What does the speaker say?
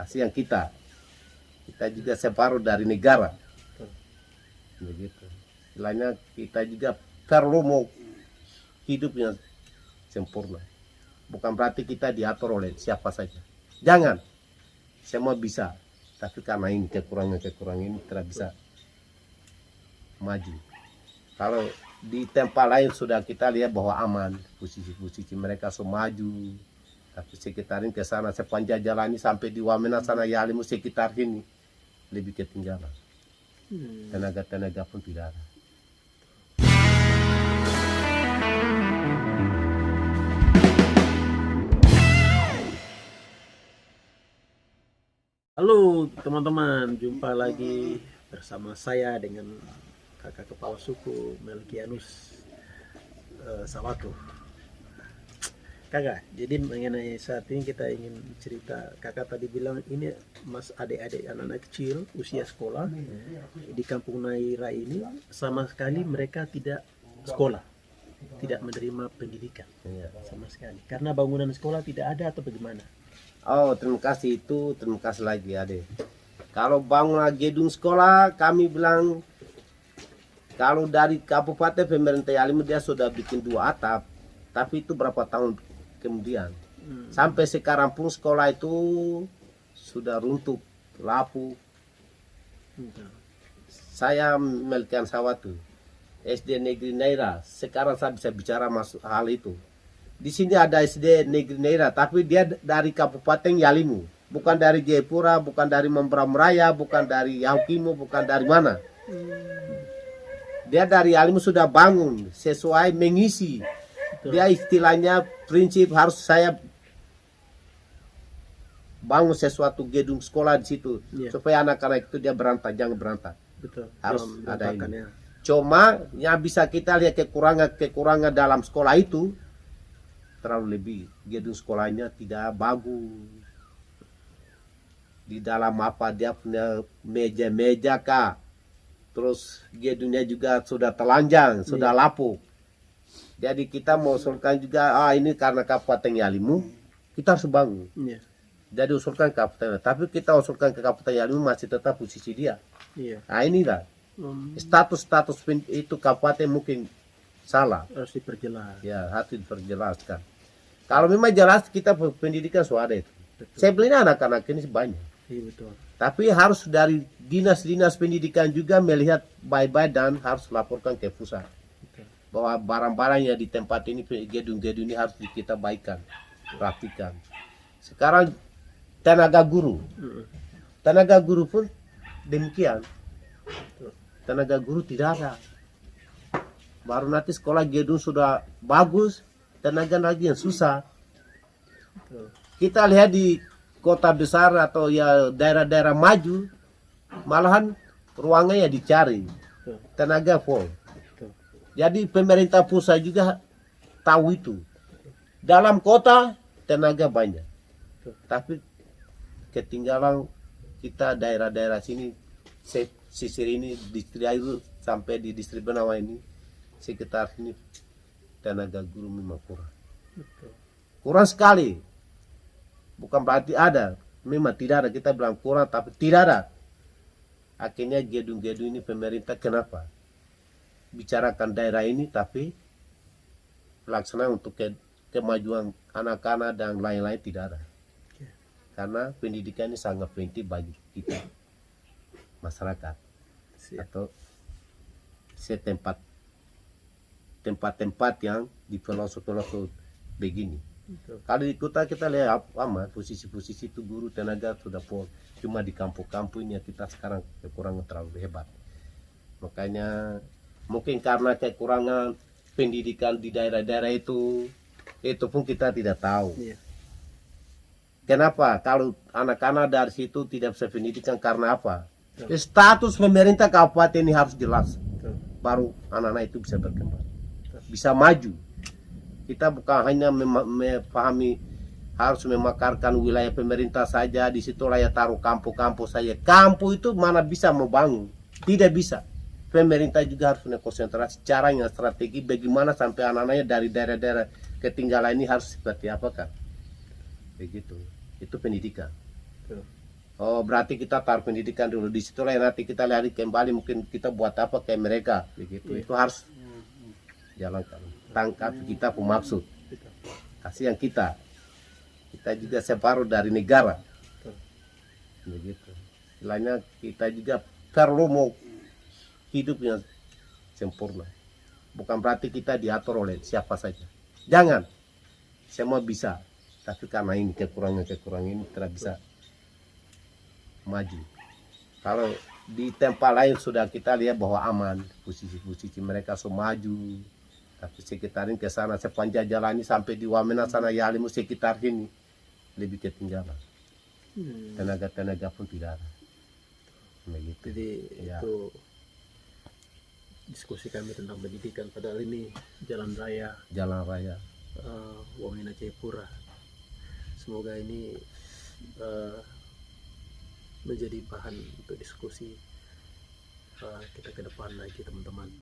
kasihan kita juga separuh dari negara. Begitu. Istilahnya kita juga perlu mau hidup yang sempurna. Bukan berarti kita diatur oleh siapa saja. Jangan. Semua bisa. Tapi karena ini kekurangan ini tidak bisa maju. Kalau di tempat lain sudah kita lihat bahwa aman, posisi-posisi mereka semua maju. Tapi sekitarin ke sana sepanjang jalan ini sampai di Wamena sana Yalimu sekitar ini lebih ketinggalan. Tenaga-tenaga pun tidak ada. Halo teman-teman, jumpa lagi bersama saya dengan kakak kepala suku Melkianus Sawatu. Kakak, jadi mengenai saat ini kita ingin cerita. Kakak tadi bilang ini mas adik-adik anak-anak kecil usia sekolah di kampung Naira ini sama sekali mereka tidak sekolah, tidak menerima pendidikan sama sekali karena bangunan sekolah tidak ada atau bagaimana? Oh, terima kasih itu, terima kasih lagi Ade. Kalau bangun gedung sekolah, kami bilang kalau dari Kabupaten Pemerintah Yalimu dia sudah bikin 2 atap, tapi itu berapa tahun kemudian. Sampai sekarang pun sekolah itu sudah runtuh, lapuk. Saya Melkian Sawatu, SD Negeri Naira. Sekarang saya bisa bicara masuk hal itu. Di sini ada SD Negeri Naira, tapi dia dari Kabupaten Yalimu, bukan dari Jayapura, bukan dari Membram Raya, bukan dari Yaukimo, bukan dari mana. Dia dari Yalimu sudah bangun sesuai mengisi. Dia istilahnya prinsip harus saya bangun sesuatu gedung sekolah di situ supaya anak-anak itu dia berantak, jangan berantak. Betul. Harus ada ini. Ya. Cuma yang bisa kita lihat kekurangan dalam sekolah itu terlalu lebih. Gedung sekolahnya tidak bagus. Di dalam apa dia punya meja-meja kah. Terus gedungnya juga sudah telanjang, sudah lapuk. Jadi kita mau usulkan juga, ini karena Kabupaten Yalimu, kita harus bangun. Jadi usulkan ke Kabupaten, tapi kita usulkan ke Kabupaten Yalimu masih tetap posisi dia. Nah inilah, status itu Kabupaten mungkin salah. Harus diperjelas. Ya, harus diperjelaskan. Kalau memang jelas kita pendidikan sudah itu. Sebenarnya anak-anak ini banyak. Iya betul. Tapi harus dari dinas-dinas pendidikan juga melihat baik-baik dan harus laporkan ke pusat. Bahwa barang-barang yang di tempat ini, gedung-gedung ini harus kita baikkan, rapikan. Sekarang tenaga guru pun demikian. Tenaga guru tidak ada. Baru nanti sekolah gedung sudah bagus, tenaga lagi yang susah. Kita lihat di kota besar atau ya daerah-daerah maju, malahan ruangannya dicari, tenaga full. Jadi pemerintah pusat juga tahu itu. Dalam kota tenaga banyak, tapi ketinggalan kita daerah-daerah sini, sisir ini, distrik Ayu sampai di distrik Benawa ini, sekitar sini tenaga guru memang kurang. Kurang sekali. Bukan berarti ada, memang tidak ada. Kita bilang kurang, tapi tidak ada. Akhirnya gedung-gedung ini pemerintah kenapa? Bicarakan daerah ini, tapi pelaksanaan untuk kemajuan anak-anak dan lain-lain tidak ada. Karena pendidikan ini sangat penting bagi kita, masyarakat. Atau tempat-tempat yang di pelosok-pelosok begini. Kalau di kota kita lihat posisi-posisi itu guru tenaga sudah full. Cuma di kampung-kampung ini kita sekarang kekurangan terlalu hebat. Makanya mungkin karena kekurangan pendidikan di daerah-daerah itu pun kita tidak tahu. Kenapa? Kalau anak-anak dari situ tidak bisa pendidikan karena apa? Status pemerintah kabupaten ini harus jelas. Baru anak-anak itu bisa berkembang, bisa maju. Kita bukan hanya memahami harus memakarkan wilayah pemerintah saja, di situ ya taruh kampung-kampung saja. Kampung itu mana bisa membangun? Tidak bisa. Pemerintah juga harus punya konsentrasi caranya, strategi bagaimana sampai anak-anaknya dari daerah-daerah ketinggalan ini harus seperti apa kan? Begitu. Itu pendidikan. Oh, berarti kita taruh pendidikan dulu. Di situlah nanti kita lihat kembali mungkin kita buat apa kayak mereka begitu. Itu harus jalankan. Tangkap kita pemaksud. Kasih yang kita. Kita juga separuh dari negara. Begitu. Istilahnya kita juga perlu mau hidup yang sempurna. Bukan berarti kita diatur oleh siapa saja. Jangan. Semua bisa. Tapi karena ini kekurangan-kekurangan ini tidak bisa maju. Kalau di tempat lain sudah kita lihat bahwa aman, posisi-posisi mereka semua maju. Tapi sekitarin ke sana sepanjang jalan ini sampai di Wamena sana Yalimu sekitar ini lebih ketinggalan. Tenaga-tenaga pun tidak ada. Begitu. Jadi Ya. itu diskusi kami tentang pendidikan, padahal ini jalan raya Jalan raya. Wamena Jayapura. Semoga ini menjadi bahan untuk diskusi kita ke depan lagi teman-teman.